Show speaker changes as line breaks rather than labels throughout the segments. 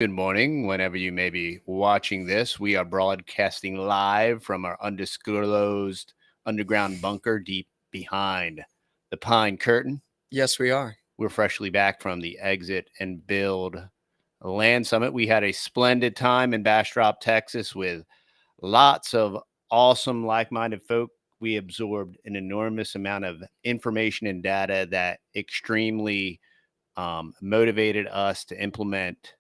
Good morning, whenever you may be watching this. We are broadcasting live from our undisclosed underground bunker deep behind the pine curtain.
Yes, we are.
We're freshly back from the Exit and Build Land Summit. We had a splendid time in Bastrop, Texas, with lots of awesome, like minded folk. We absorbed an enormous amount of information and data that extremely motivated us to implement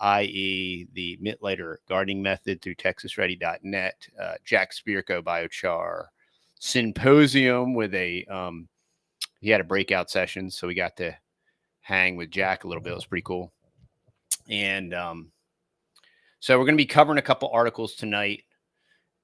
i.e. the Mittlater gardening method through texasready.net, Jack Spirko biochar symposium with he had a breakout session. So we got to hang with Jack a little bit. It was pretty cool. And so we're going to be covering a couple articles tonight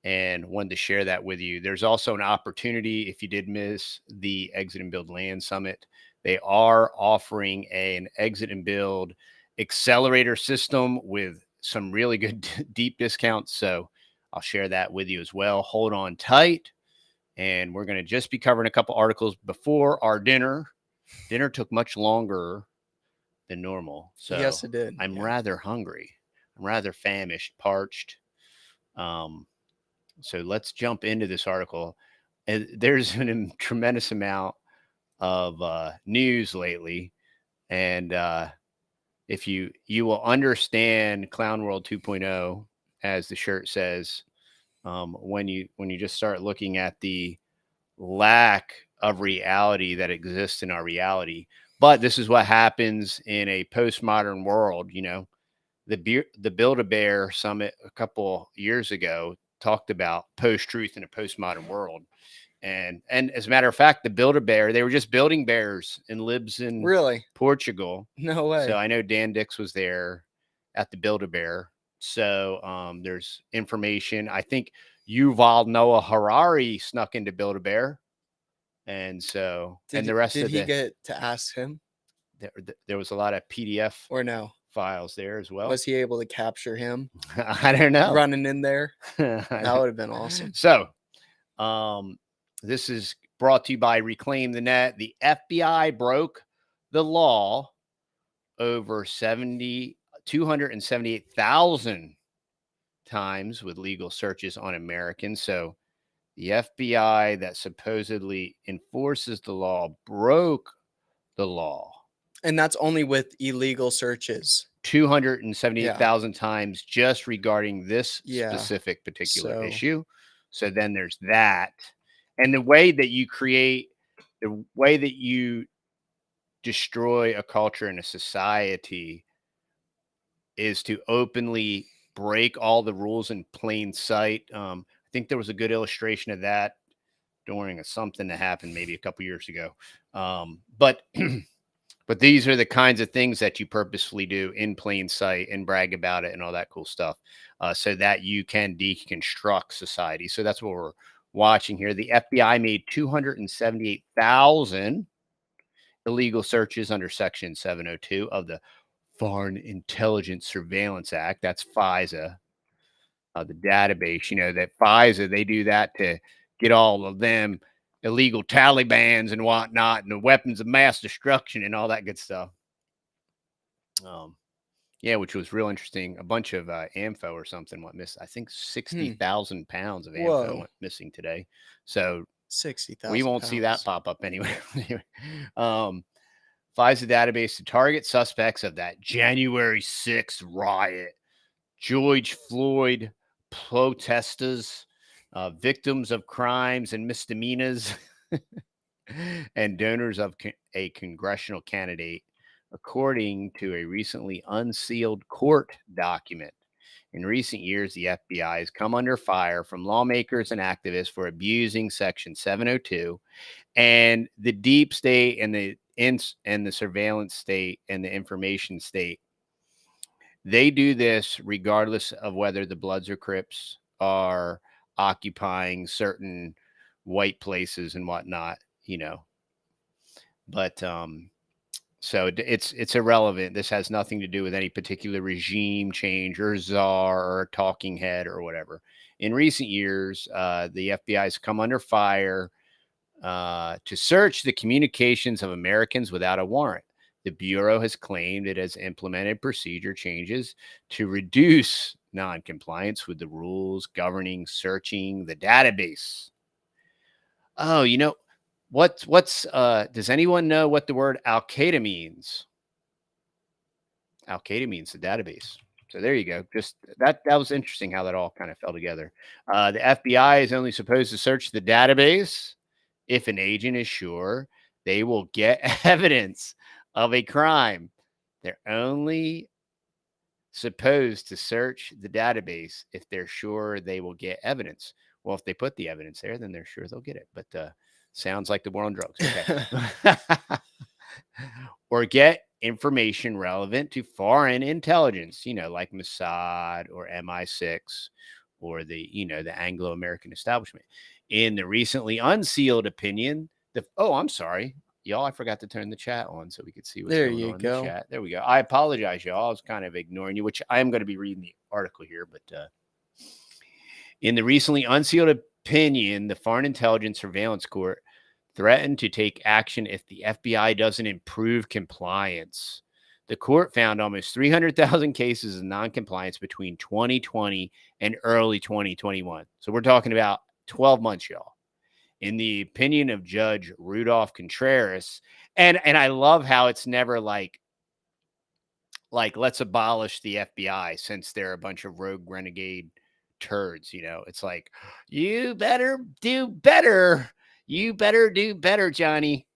and wanted to share that with you. There's also an opportunity if you did miss the Exit and Build Land Summit. They are offering an Exit and Build Accelerator system with some really good deep discounts. So I'll share that with you as well. Hold on tight. And we're going to just be covering a couple articles before our dinner. Dinner took much longer than normal. So
yes, it did.
I'm rather hungry. I'm rather famished, parched. So let's jump into this article. There's a tremendous amount of news lately. And if you will understand Clown World 2.0, as the shirt says, when you just start looking at the lack of reality that exists in our reality. But this is what happens in a postmodern world. You know, the Build-A-Bear Summit a couple years ago talked about post-truth in a postmodern world. And as a matter of fact, the Build-A-Bear, they were just building bears and lives in Portugal.
No way.
So I know Dan Dix was there at the Build-A-Bear. So there's information. I think Yuval Noah Harari snuck into Build-A-Bear. And so,
did
the rest
did
of
he get to ask him?
There was a lot of PDF
or no
files there as well.
Was he able to capture him?
I don't know.
Running in there. That would have been awesome.
So, this is brought to you by Reclaim the Net. The FBI broke the law over 278,000 times with legal searches on Americans. So the FBI that supposedly enforces the law broke the law.
And that's only with illegal searches.
278,000 times just regarding this specific particular issue. So then there's that. And the way that you destroy a culture and a society is to openly break all the rules in plain sight. I think there was a good illustration of that during something that happened maybe a couple years ago. But these are the kinds of things that you purposefully do in plain sight and brag about it and all that cool stuff, so that you can deconstruct society. So that's what we're watching here. The FBI made 278,000 illegal searches under Section 702 of the Foreign Intelligence Surveillance Act. That's FISA, the database. You know, that FISA, they do that to get all of them illegal Talibans and whatnot, and the weapons of mass destruction and all that good stuff. Which was real interesting. A bunch of AMFO or something went missing. I think 60,000 pounds of AMFO went missing today. So
60,000.
We won't see that pop up anywhere. FISA database to target suspects of that January 6th riot, George Floyd protesters, victims of crimes and misdemeanors, and donors of a congressional candidate, according to a recently unsealed court document. In recent years, the FBI has come under fire from lawmakers and activists for abusing Section 702, and the deep state and the surveillance state and the information state. They do this regardless of whether the Bloods or Crips are occupying certain white places and whatnot, you know. But so it's irrelevant. This has nothing to do with any particular regime change or czar or talking head or whatever. In recent years, the FBI has come under fire to search the communications of Americans without a warrant. The Bureau has claimed it has implemented procedure changes to reduce non-compliance with the rules governing searching the database. Oh, does anyone know what the word Al-Qaeda means? Al-Qaeda means the database. So there you go. Just that was interesting how that all kind of fell together. The FBI is only supposed to search the database if an agent is sure they will get evidence of a crime. They're only supposed to search the database if they're sure they will get evidence. Well, if they put the evidence there, then they're sure they'll get it. But sounds like the war on drugs. Okay. Or get information relevant to foreign intelligence, like Mossad or MI6 or the Anglo-American establishment. In the recently unsealed opinion, I'm sorry, y'all, I forgot to turn the chat on so we could see what's going on in the chat. There we go. I apologize, y'all. I was kind of ignoring you, which I am going to be reading the article here, but in the recently unsealed opinion, the Foreign Intelligence Surveillance Court threatened to take action if the FBI doesn't improve compliance. The court found almost 300,000 cases of noncompliance between 2020 and early 2021. So we're talking about 12 months, y'all. In the opinion of Judge Rudolph Contreras, and I love how it's never like let's abolish the FBI since they're a bunch of rogue renegade turds. It's like, you better do better. You better do better, Johnny,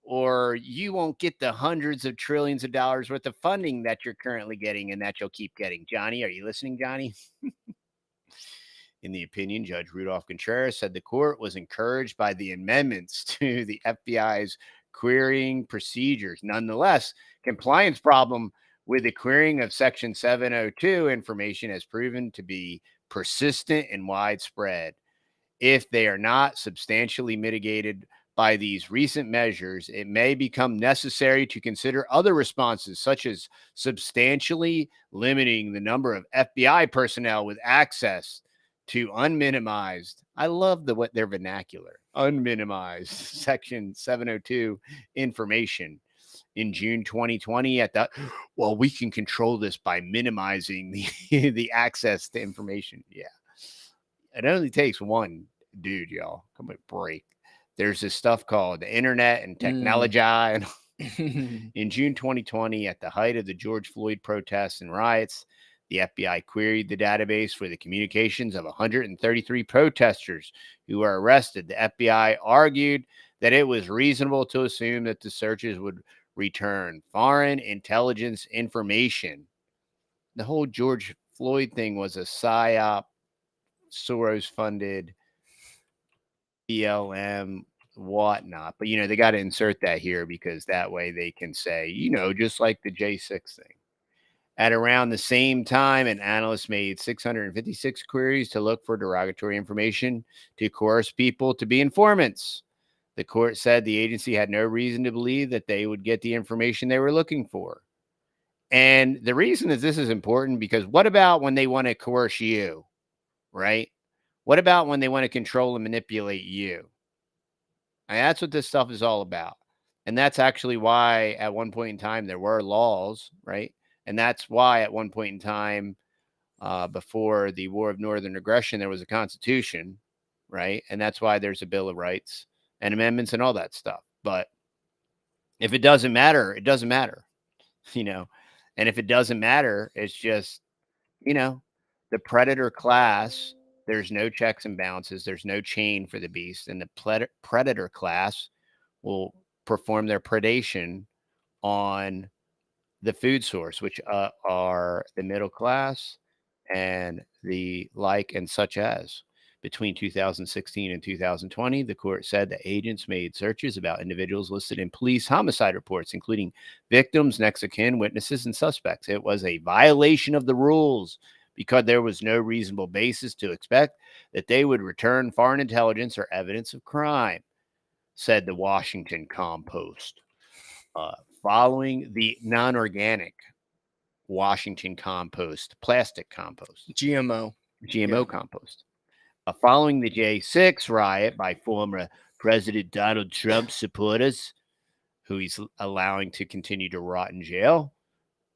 or you won't get the hundreds of trillions of dollars worth of funding that you're currently getting and that you'll keep getting. Johnny, are you listening, Johnny? In the opinion, Judge Rudolph Contreras said the court was encouraged by the amendments to the FBI's querying procedures. Nonetheless, compliance problem with the querying of Section 702 information has proven to be persistent and widespread. If they are not substantially mitigated by these recent measures, it may become necessary to consider other responses, such as substantially limiting the number of FBI personnel with access to unminimized. I love what their vernacular, unminimized Section 702 information. In June 2020, we can control this by minimizing the access to information. Yeah. It only takes one dude, y'all. Come on, break. There's this stuff called the internet and technology. And in June 2020, at the height of the George Floyd protests and riots, the FBI queried the database for the communications of 133 protesters who were arrested. The FBI argued that it was reasonable to assume that the searches would return foreign intelligence information. The whole George Floyd thing was a psyop, Soros-funded BLM, whatnot. But, they got to insert that here because that way they can say, just like the J6 thing. At around the same time, an analyst made 656 queries to look for derogatory information to coerce people to be informants. The court said the agency had no reason to believe that they would get the information they were looking for. And the reason that this is important, because what about when they want to coerce you, right? What about when they want to control and manipulate you? And that's what this stuff is all about. And that's actually why at one point in time there were laws, right? And that's why at one point in time, before the War of Northern Aggression, there was a constitution, right? And that's why there's a Bill of Rights and amendments and all that stuff. But if it doesn't matter, it doesn't matter, And if it doesn't matter, it's just, the predator class, there's no checks and balances. There's no chain for the beast. And the predator class will perform their predation on the food source, which are the middle class and the like and such as. Between 2016 and 2020, the court said that agents made searches about individuals listed in police homicide reports, including victims, next of kin, witnesses, and suspects. It was a violation of the rules because there was no reasonable basis to expect that they would return foreign intelligence or evidence of crime, said the Washington Compost. Following the non-organic Washington Compost, plastic compost.
GMO
compost. Following the J6 riot by former President Donald Trump supporters, who he's allowing to continue to rot in jail.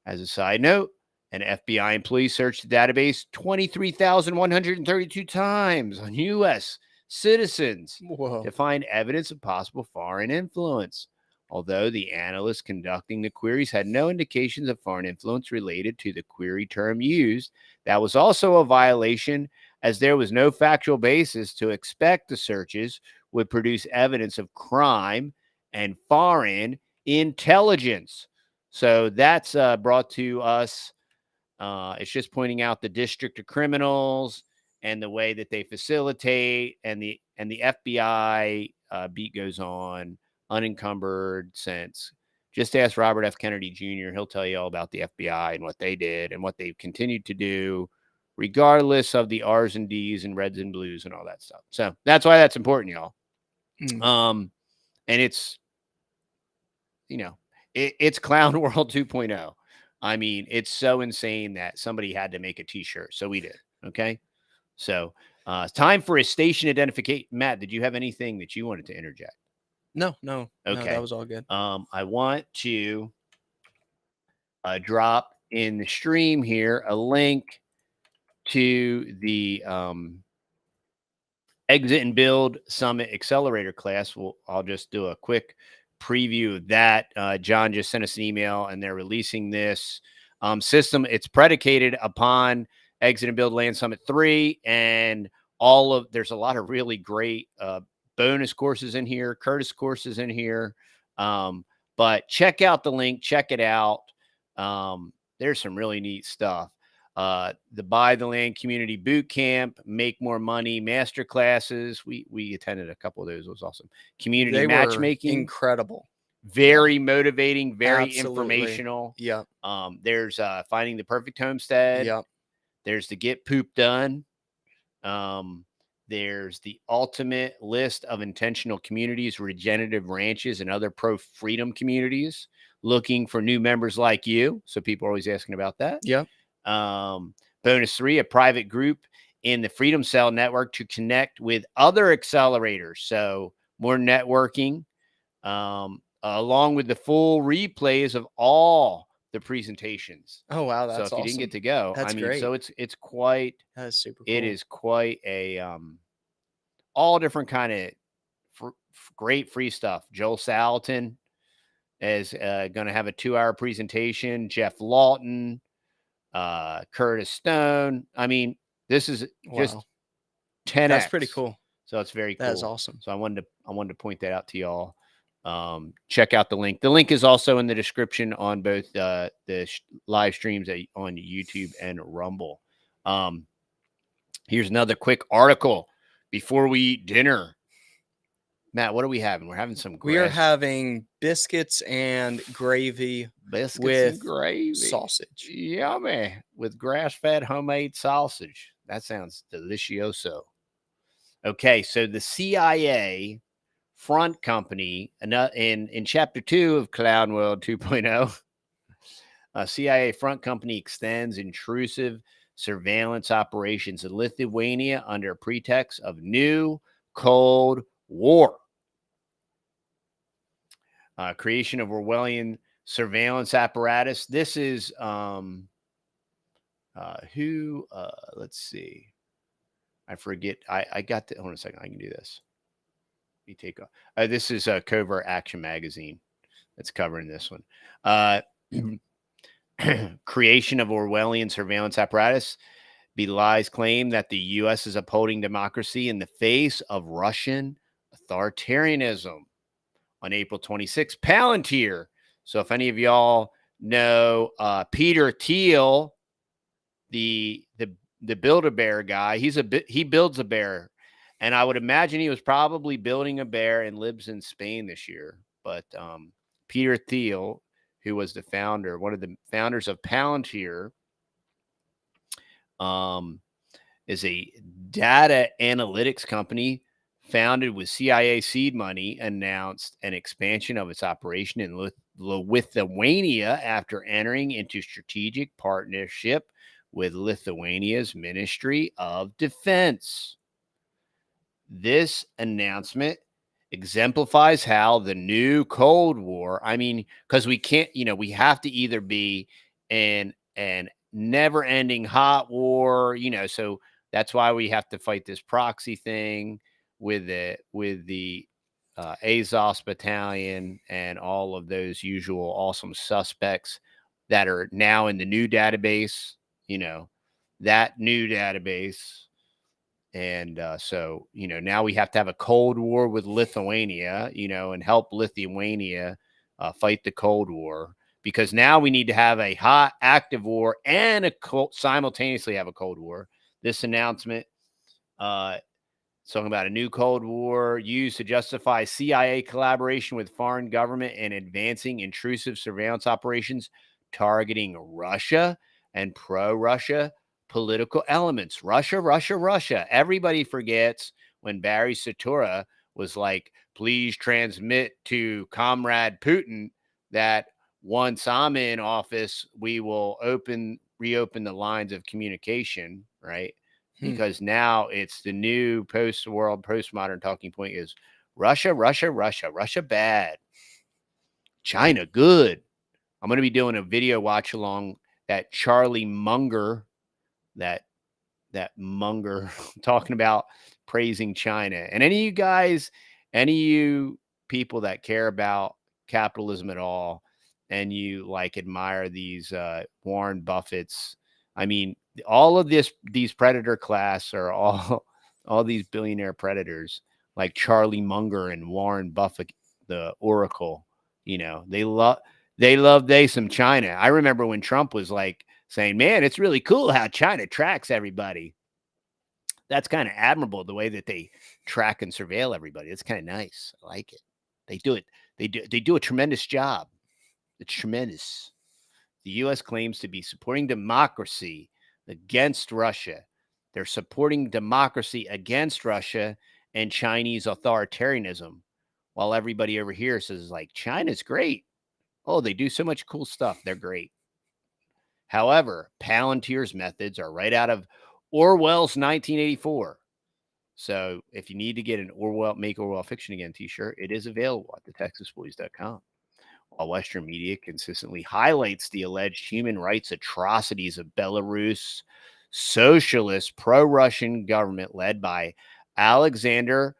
As a side note, an FBI employee searched the database 23,132 times on U.S. citizens to find evidence of possible foreign influence. Although the analyst conducting the queries had no indications of foreign influence related to the query term used, that was also a violation, as there was no factual basis to expect the searches would produce evidence of crime and foreign intelligence. So that's brought to us. It's just pointing out the district of criminals and the way that they facilitate, and the FBI beat goes on unencumbered since. Just ask Robert F. Kennedy Jr. He'll tell you all about the FBI and what they did and what they've continued to do, regardless of the R's and D's and reds and blues and all that stuff. So that's why that's important, y'all. And it's, it's Clown World 2.0. I mean, it's so insane that somebody had to make a t-shirt. So we did. Okay. So it's time for a station identification. Matt, did you have anything that you wanted to interject?
No.
Okay.
No, that was all good.
I want to drop in the stream here a link to the Exit and Build Summit Accelerator class. I'll just do a quick preview of that. John just sent us an email, and they're releasing this system. It's predicated upon Exit and Build Land Summit 3, and there's a lot of really great bonus courses in here, Curtis courses in here. But check out the link, check it out. There's some really neat stuff. The Buy the Land Community Boot Camp, Make More Money Master Classes. We attended a couple of those. It was awesome. Community matchmaking,
incredible.
Very motivating, very informational.
Yeah.
There's Finding the Perfect Homestead.
Yep.
There's the Get Poop Done. There's the ultimate list of intentional communities, regenerative ranches, and other pro-freedom communities looking for new members like you. So people are always asking about that.
Yep.
Bonus 3, a private group in the Freedom Cell network to connect with other accelerators. So more networking, along with the full replays of all the presentations.
Oh, wow. That's
so if
awesome.
you didn't get to go,
that's great.
So it's quite,
that is super cool.
It is quite a, all different kind of great free stuff. Joel Salatin is going to have a 2-hour presentation. Jeff Lawton, Curtis Stone. I mean, this is just 10x.
That's pretty cool.
So it's very cool.
That is awesome.
So I wanted to point that out to y'all. Check out the link. The link is also in the description on both the live streams on YouTube and Rumble. Here's another quick article before we eat dinner. Matt, what are we having? We're having some
We are having biscuits and gravy with gravy. Sausage.
Yummy. With grass-fed homemade sausage. That sounds delicioso. Okay, so the CIA front company, in Chapter 2 of Clown World 2.0, CIA front company extends intrusive surveillance operations in Lithuania under pretext of new Cold War. Creation of Orwellian surveillance apparatus. This is let's see. I forget. I got the, hold on a second. I can do this. Let me take off. This is Covert Action Magazine that's covering this one. Creation of Orwellian surveillance apparatus belies claim that the U.S. is upholding democracy in the face of Russian authoritarianism. On April 26th, Palantir. So if any of y'all know Peter Thiel, the Build-A-Bear guy, he builds a bear, and I would imagine he was probably building a bear and lives in Spain this year. But Peter Thiel, who was one of the founders of Palantir, is a data analytics company founded with CIA seed money, announced an expansion of its operation in Lithuania after entering into strategic partnership with Lithuania's Ministry of Defense. This announcement exemplifies how the new Cold War, I mean, because we can't, we have to either be in an never ending hot war, so that's why we have to fight this proxy thing with the Azov battalion and all of those usual awesome suspects that are now in the new database, that new database. And so, now we have to have a Cold War with Lithuania, and help Lithuania fight the Cold War, because now we need to have a hot, active war and simultaneously have a Cold War. This announcement, talking about a new Cold War used to justify CIA collaboration with foreign government and advancing intrusive surveillance operations targeting Russia and pro-Russia political elements. Russia, Russia, Russia. Everybody forgets when Barry Soetoro was like, please transmit to Comrade Putin that once I'm in office, we will reopen the lines of communication, right? Because now it's the new post-world, postmodern talking point is Russia, Russia, Russia, Russia bad, China good. I'm going to be doing a video watch along that Charlie Munger, that Munger talking about praising China. And any of you people that care about capitalism at all, and you admire these Warren Buffett's, I mean, all of these predator class are all these billionaire predators like Charlie Munger and Warren Buffett, the Oracle. They love some China. I remember when Trump was saying, man, it's really cool how China tracks everybody. That's kind of admirable, the way that they track and surveil everybody. It's kind of nice. I like it. They do it. They do a tremendous job. It's tremendous. The U.S. claims to be supporting democracy against Russia. They're supporting democracy against Russia and Chinese authoritarianism, while everybody over here says, China's great. Oh, they do so much cool stuff. They're great. However, Palantir's methods are right out of Orwell's 1984. So if you need to get an Make Orwell Fiction Again t-shirt, it is available at TheTexasBoys.com. While Western media consistently highlights the alleged human rights atrocities of Belarus socialist pro-Russian government led by Alexander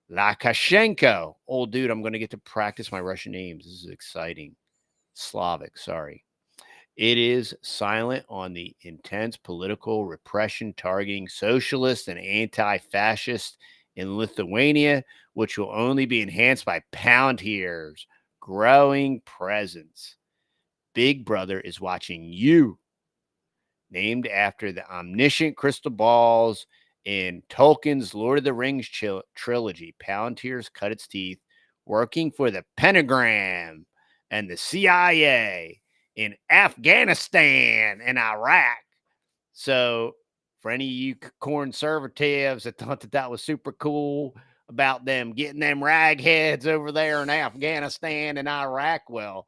Lukashenko. Old dude, I'm going to get to practice my Russian names. This is exciting. Slavic, sorry. It is silent on the intense political repression targeting socialists and anti-fascists in Lithuania, which will only be enhanced by Palantir's growing presence. Big Brother is watching you. Named after the omniscient crystal balls in Tolkien's Lord of the Rings trilogy, Palantir's cut its teeth working for the Pentagram and the CIA in Afghanistan and Iraq. So for any of you conservatives that thought that was super cool about them getting them ragheads over there in Afghanistan and Iraq, well,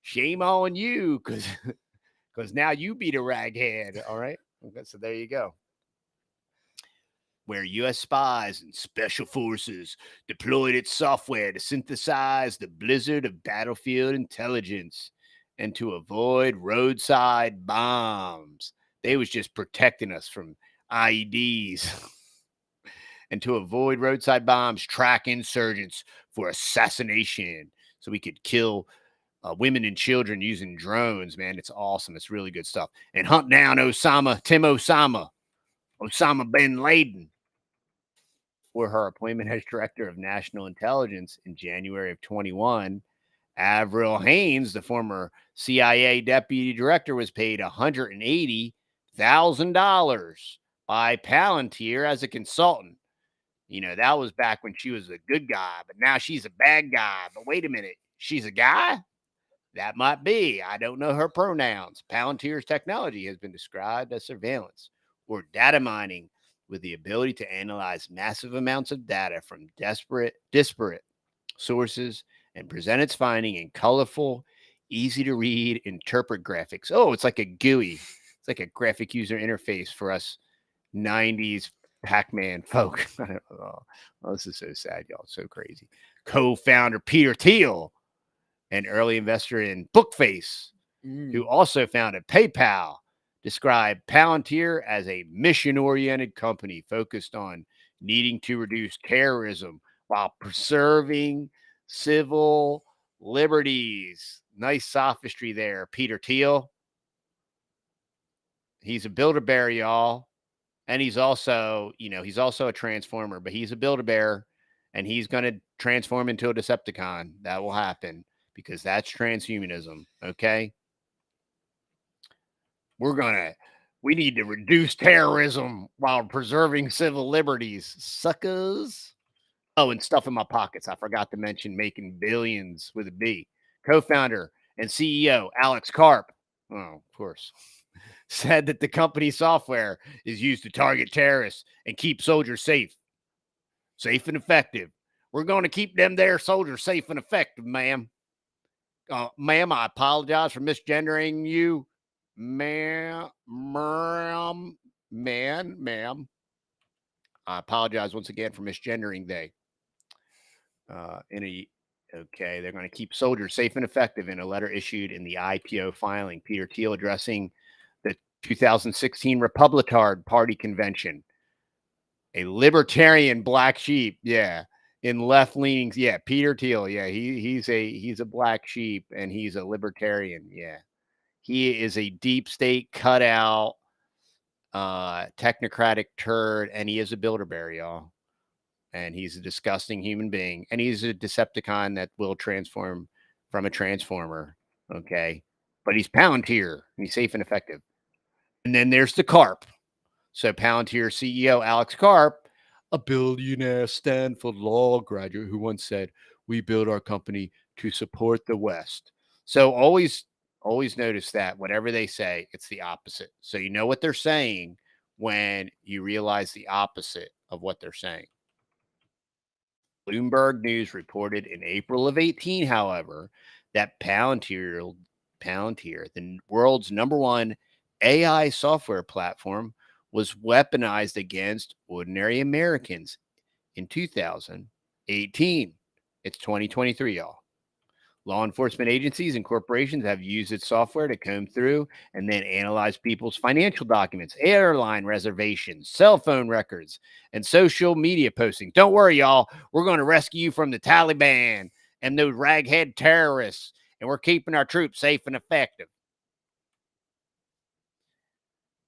shame on you, because now you be the raghead. All right. Okay, so there you go. Where U.S. spies and special forces deployed its software to synthesize the blizzard of battlefield intelligence and to avoid roadside bombs. They was just protecting us from IEDs. And to avoid roadside bombs, track insurgents for assassination so we could kill women and children using drones. Man, it's awesome. It's really good stuff. And hunt down Osama bin Laden, for her appointment as director of national intelligence in January of 21. Avril Haines, the former CIA deputy director, was paid $180,000 by Palantir as a consultant. That was back when she was a good guy, but now she's a bad guy. But wait a minute, she's a guy? That might be. I don't know her pronouns. Palantir's technology has been described as surveillance or data mining with the ability to analyze massive amounts of data from disparate sources and present its finding in colorful, easy to read, interpret graphics. Oh, it's like a GUI. It's like a graphic user interface for us 90s Pac-Man folk. This is so sad, y'all. So crazy. Co-founder Peter Thiel, an early investor in Bookface, who also founded PayPal, described Palantir as a mission-oriented company focused on needing to reduce terrorism while preserving civil liberties. Nice sophistry there, Peter Thiel. He's a Build-A-Bear, y'all. And he's also, he's also a transformer, but he's a Build-A-Bear, and he's going to transform into a Decepticon. That will happen because that's transhumanism, okay? We need to reduce terrorism while preserving civil liberties, suckers. Oh, and stuff in my pockets. I forgot to mention making billions with a B. Co-founder and CEO Alex Karp, oh, of course, said that the company's software is used to target terrorists and keep soldiers safe and effective. We're going to keep them there soldiers safe and effective, ma'am. Ma'am, I apologize for misgendering you. Ma'am. I apologize once again for misgendering they. Okay, they're going to keep soldiers safe and effective in a letter issued in the IPO filing. Peter Thiel addressing the 2016 Republican Party convention. A libertarian black sheep, yeah, in left leanings, yeah. Peter Thiel, yeah, he's a black sheep and he's a libertarian, yeah. He is a deep state cutout, technocratic turd, and he is a Build-A-Bear, y'all. And he's a disgusting human being, and he's a Decepticon that will transform from a transformer, okay? But he's Palantir, and he's safe and effective. And then there's the Karp. So Palantir CEO Alex Karp, a billionaire Stanford law graduate who once said, "We build our company to support the West." So always notice that whatever they say, it's the opposite. So you know what they're saying when you realize the opposite of what they're saying. Bloomberg News reported in April of 18, however, that Palantir, the world's #1 AI software platform, was weaponized against ordinary Americans in 2018. It's 2023, y'all. Law enforcement agencies and corporations have used its software to comb through and then analyze people's financial documents, airline reservations, cell phone records, and social media posting. Don't worry, y'all. We're going to rescue you from the Taliban and those raghead terrorists, and we're keeping our troops safe and effective.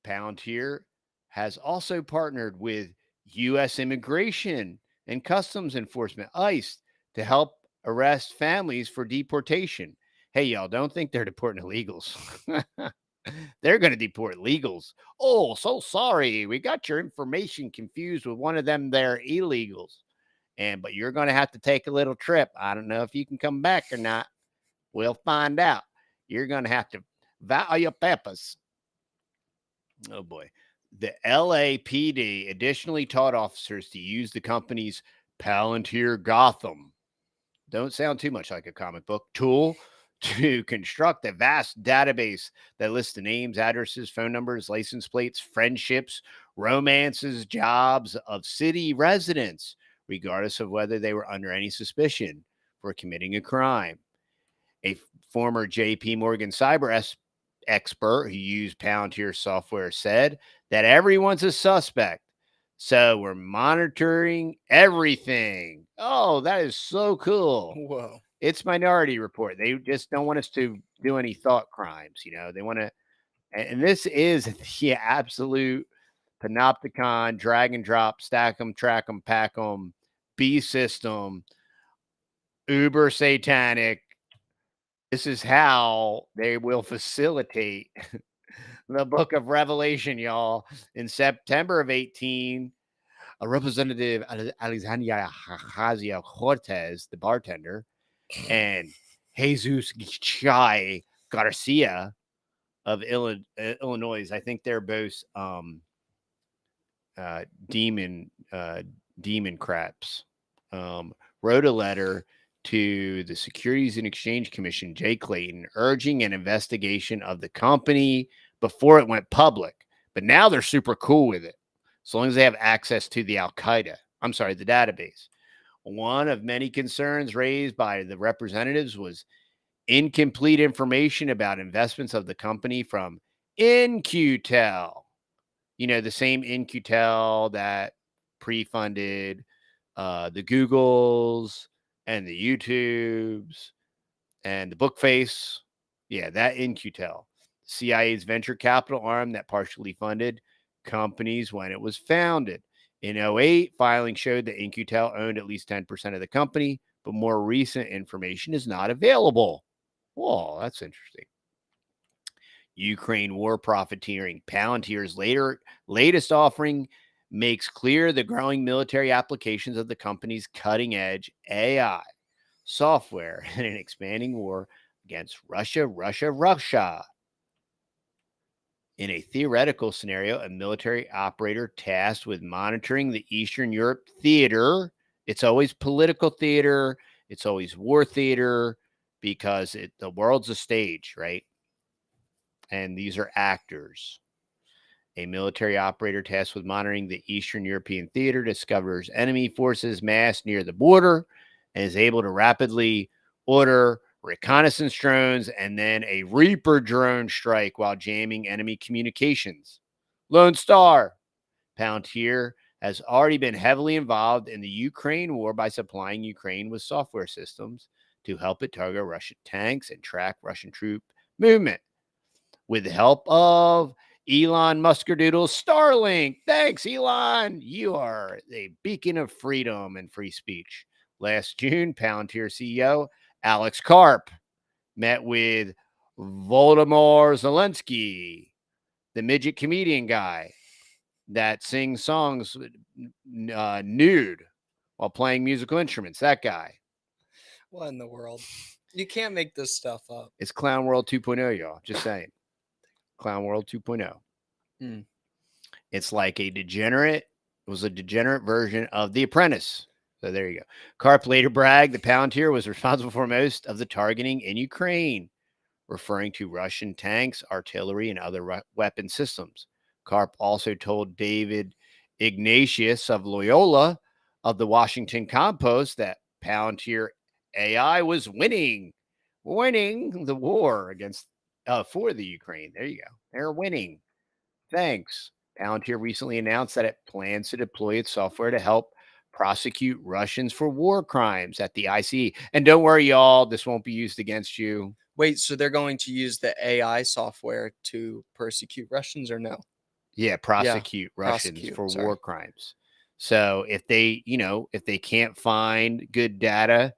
Palantir has also partnered with U.S. Immigration and Customs Enforcement, ICE, to help arrest families for deportation. Hey, y'all, don't think they're deporting illegals. They're going to deport legals. Oh, so sorry. We got your information confused with one of them there illegals. But you're going to have to take a little trip. I don't know if you can come back or not. We'll find out. You're going to have to vow your peppers. Oh, boy. The LAPD additionally taught officers to use the company's Palantir Gotham, don't sound too much like a comic book, tool to construct a vast database that lists the names, addresses, phone numbers, license plates, friendships, romances, jobs of city residents, regardless of whether they were under any suspicion for committing a crime. A former JP Morgan cyber expert who used Palantir software said that everyone's a suspect. So we're monitoring everything. Oh, that is so cool.
Whoa.
It's Minority Report. They just don't want us to do any thought crimes. They want to, and this is the absolute panopticon, drag and drop, stack them, track them, pack them, B system, uber satanic. This is how they will facilitate the book of Revelation, y'all. In September of 18, a representative, Alexandria Ocasio-Cortez, the bartender, and Jesus Chai Garcia of Illinois. I think they're both demon craps. Wrote a letter to the Securities and Exchange Commission, Jay Clayton, urging an investigation of the company before it went public. But now they're super cool with it. as long as they have access to the the database. One of many concerns raised by the representatives was incomplete information about investments of the company from InQtel. The same InQtel that pre-funded the Googles and the YouTubes and the Bookface. Yeah, that InQtel. CIA's venture capital arm that partially funded companies when it was founded. In 2008, filing showed that InQtel owned at least 10% of the company, but more recent information is not available. Whoa, that's interesting. Ukraine war profiteering. Palantir's latest offering makes clear the growing military applications of the company's cutting-edge AI software in an expanding war against Russia. In a theoretical scenario, a military operator tasked with monitoring the Eastern Europe theater. It's always political theater. It's always war theater because the world's a stage, right? And these are actors. A military operator tasked with monitoring the Eastern European theater discovers enemy forces massed near the border and is able to rapidly order reconnaissance drones and then a Reaper drone strike while jamming enemy communications. Lone Star. Palantir has already been heavily involved in the Ukraine war by supplying Ukraine with software systems to help it target Russian tanks and track Russian troop movement. With the help of Elon Muskerdoodle's Starlink. Thanks, Elon. You are a beacon of freedom and free speech. Last June, Palantir CEO Alex Karp met with Volodymyr Zelensky, the midget comedian guy that sings songs nude while playing musical instruments. That guy.
What in the world? You can't make this stuff up.
It's Clown World 2.0, y'all. Just saying. Clown World 2.0. It's like a degenerate version of The Apprentice. So there you go. Karp later bragged that Palantir was responsible for most of the targeting in Ukraine, referring to Russian tanks, artillery, and other weapon systems. Karp also told David Ignatius of Loyola of the Washington Compost that Palantir AI was winning the war against for the Ukraine. There you go. They're winning. Thanks. Palantir recently announced that it plans to deploy its software to help prosecute Russians for war crimes at the ICE. And don't worry, y'all, this won't be used against you.
Wait, so they're going to use the AI software to persecute Russians or no?
Yeah, prosecute Russians for war crimes. So if they, if they can't find good data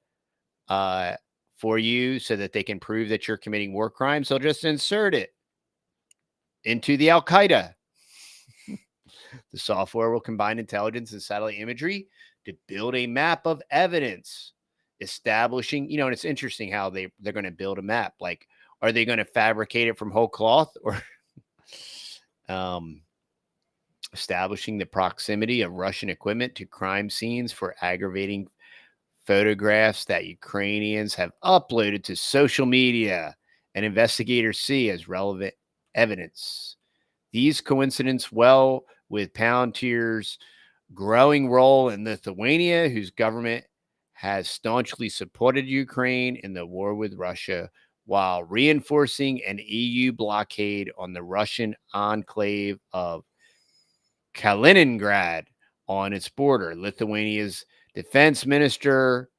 for you so that they can prove that you're committing war crimes, they'll just insert it into the Al-Qaeda. The software will combine intelligence and satellite imagery to build a map of evidence, establishing, and it's interesting how they're going to build a map. Like, are they going to fabricate it from whole cloth or establishing the proximity of Russian equipment to crime scenes for aggravating photographs that Ukrainians have uploaded to social media and investigators see as relevant evidence. These coincidence well with Palantir's growing role in Lithuania, whose government has staunchly supported Ukraine in the war with Russia while reinforcing an EU blockade on the Russian enclave of Kaliningrad on its border. Lithuania's defense minister,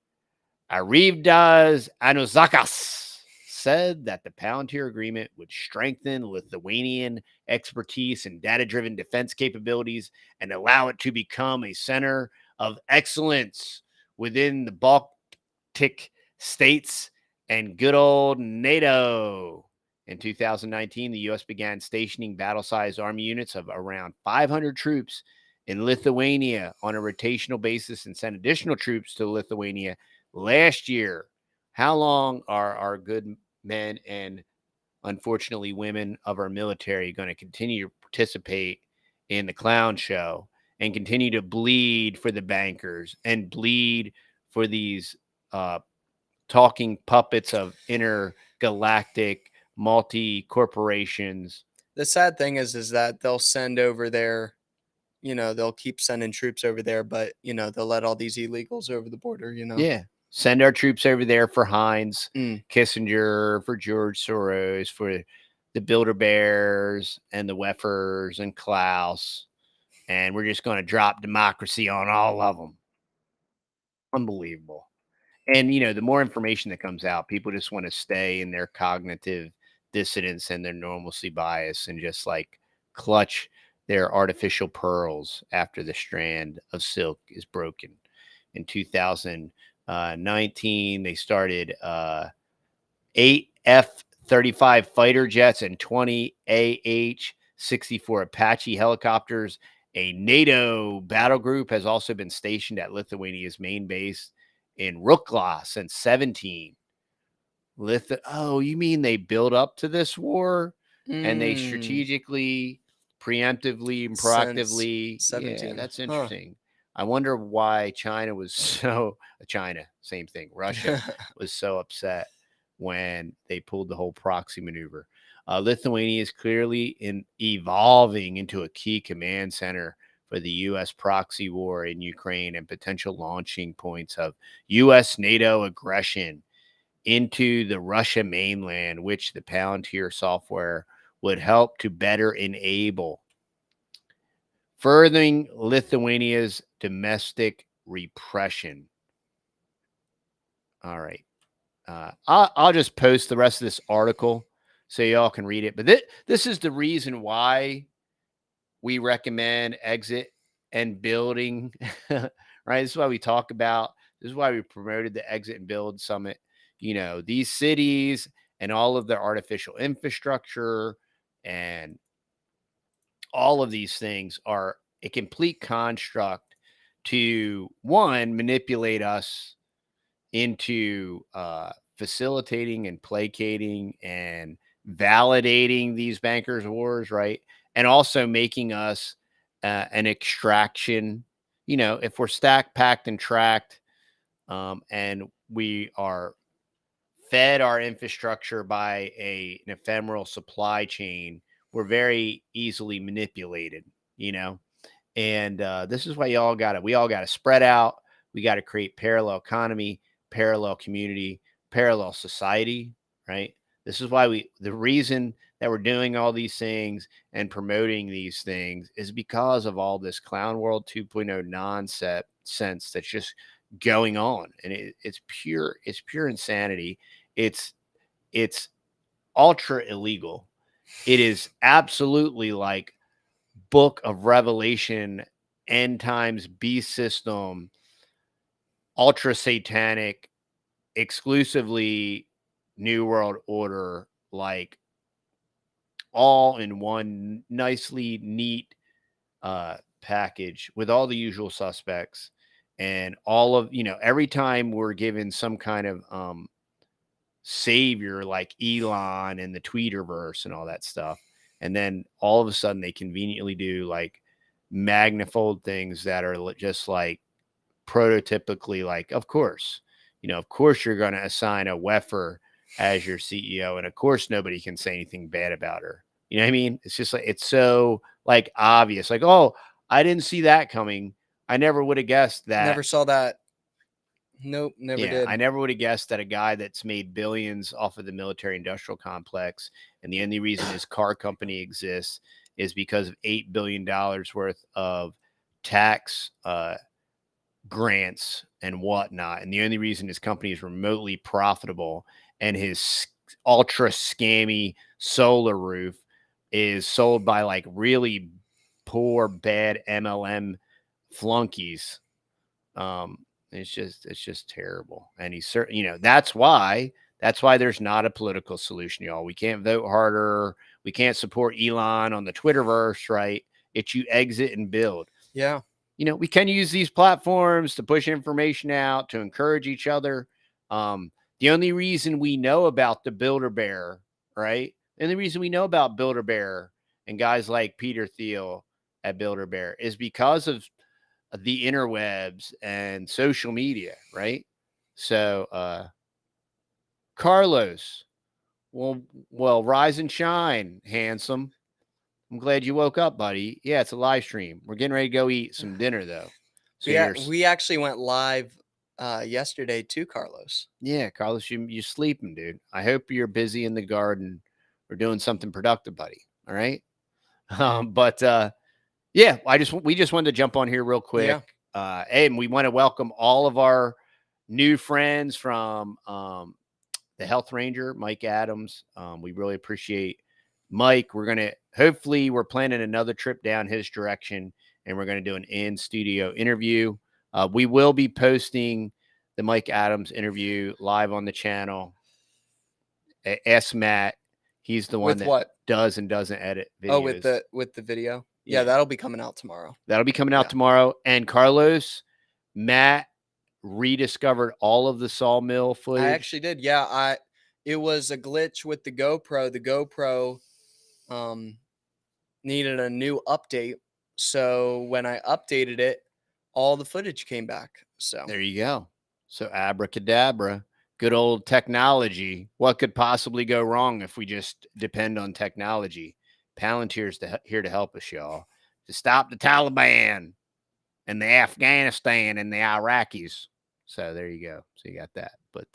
Arvydas Anušauskas, said that the Palantir agreement would strengthen Lithuanian expertise in data-driven defense capabilities and allow it to become a center of excellence within the Baltic states and good old NATO. In 2019, the U.S. began stationing battle-sized army units of around 500 troops in Lithuania on a rotational basis and sent additional troops to Lithuania last year. How long are our good men and unfortunately women of our military going to continue to participate in the clown show and continue to bleed for the bankers and bleed for these talking puppets of intergalactic multi corporations?
The sad thing is that they'll send over their they'll keep sending troops over there, but, they'll let all these illegals over the border,
Yeah. Send our troops over there for Heinz, Kissinger, for George Soros, for the Bilderbergs and the Weffers and Klaus. And we're just going to drop democracy on all of them. Unbelievable. And, the more information that comes out, people just want to stay in their cognitive dissidence and their normalcy bias and just like clutch their artificial pearls after the strand of silk is broken. In 2019, they started 8 F-35 fighter jets and 20 AH-64 Apache helicopters. A NATO battle group has also been stationed at Lithuania's main base in Rukla since 17. Oh, you mean they built up to this war and they strategically, preemptively, and proactively? Yeah, that's interesting. I wonder why China was same thing. Russia was so upset when they pulled the whole proxy maneuver. Lithuania is clearly evolving into a key command center for the U.S. proxy war in Ukraine and potential launching points of U.S. NATO aggression into the Russia mainland, which the Palantir software would help to better enable, furthering Lithuania's domestic repression. All right. I'll just post the rest of this article so y'all can read it. But this is the reason why we recommend exit and building, right? This is why we talk about, this is why we promoted the Exit and Build Summit. These cities and all of their artificial infrastructure and all of these things are a complete construct to, one, manipulate us into facilitating and placating and validating these bankers' wars, right? And also making us an extraction. If we're stacked, packed, and tracked, and we are fed our infrastructure by an ephemeral supply chain, we're very easily manipulated, And this is why we all got to spread out. We got to create parallel economy, parallel community, parallel society, right? This is why the reason that we're doing all these things and promoting these things is because of all this clown world 2.0 nonsense that's just going on. And it's pure insanity. It's ultra illegal. It is absolutely like Book of Revelation, end times, beast system, ultra satanic, exclusively New World Order, like all in one nicely neat package with all the usual suspects and all of, every time we're given some kind of savior like Elon and the Tweeterverse and all that stuff. And then all of a sudden they conveniently do like magnifold things that are just like prototypically like, of course you're going to assign a Weffer as your CEO. And of course, nobody can say anything bad about her. You know what I mean? It's just like, it's so like obvious, like, oh, I didn't see that coming. I never would have guessed that.
Never saw that. Nope, never did.
I never would have guessed that a guy that's made billions off of the military industrial complex, and the only reason his car company exists is because of $8 billion worth of tax grants and whatnot. And the only reason his company is remotely profitable and his ultra scammy solar roof is sold by like really poor, bad MLM flunkies. It's just terrible. And he's certain, that's why there's not a political solution, y'all. We can't vote harder. We can't support Elon on the Twitterverse, right? It's you exit and build.
Yeah.
We can use these platforms to push information out, to encourage each other. The only reason we know about the Bilderberg, right? The only reason we know about Bilderberg and guys like Peter Thiel at Bilderberg is because of the interwebs and social media, right? So, Carlos, well, rise and shine, handsome. I'm glad you woke up, buddy. Yeah, it's a live stream. We're getting ready to go eat some dinner, though. So
yeah, we actually went live yesterday too, Carlos.
Yeah, Carlos, you sleeping, dude. I hope you're busy in the garden or doing something productive, buddy. All right. But yeah, we just wanted to jump on here real quick.
Yeah.
And we want to welcome all of our new friends from the Health Ranger, Mike Adams. We really appreciate Mike. We're planning another trip down his direction, and we're going to do an in-studio interview. We will be posting the Mike Adams interview live on the channel. Ask Matt. He's the one that does and doesn't edit videos.
Oh, with the video? Yeah, that'll be coming out tomorrow.
That'll be coming out tomorrow. And Carlos, Matt rediscovered all of the sawmill footage.
I actually did. Yeah, it was a glitch with the GoPro. The GoPro needed a new update. So when I updated it, all the footage came back. So
there you go. So abracadabra, good old technology. What could possibly go wrong if we just depend on technology? Palantir's here to help us, y'all, to stop the Taliban and the Afghanistan and the Iraqis. So there you go. So you got that. But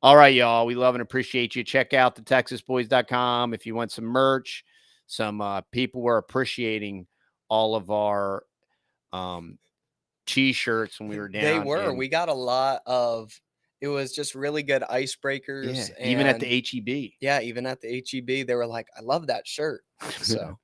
all right, y'all, we love and appreciate you. Check out TheTexasBoys.com if you want some merch. Some people were appreciating all of our T-shirts when we were down.
They were. We got a lot of. It was just really good icebreakers.
Yeah, even at the HEB.
Yeah, even at the HEB, they were like, "I love that shirt." So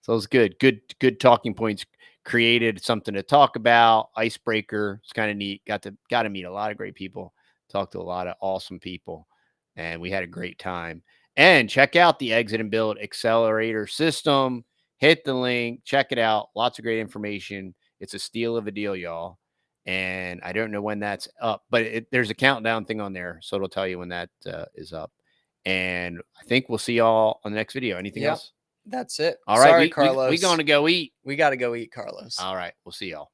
it was good. Good talking points created, something to talk about. Icebreaker. It's kind of neat. Got to meet a lot of great people. Talked to a lot of awesome people, and we had a great time. And check out the Exit and Build Accelerator system. Hit the link. Check it out. Lots of great information. It's a steal of a deal, y'all. And I don't know when that's up, but there's a countdown thing on there, so it'll tell you when that is up. And I think we'll see y'all on the next video. Anything else?
That's it.
All right,
Sorry, Carlos.
We're going to go eat.
We got to go eat, Carlos.
All right, we'll see y'all.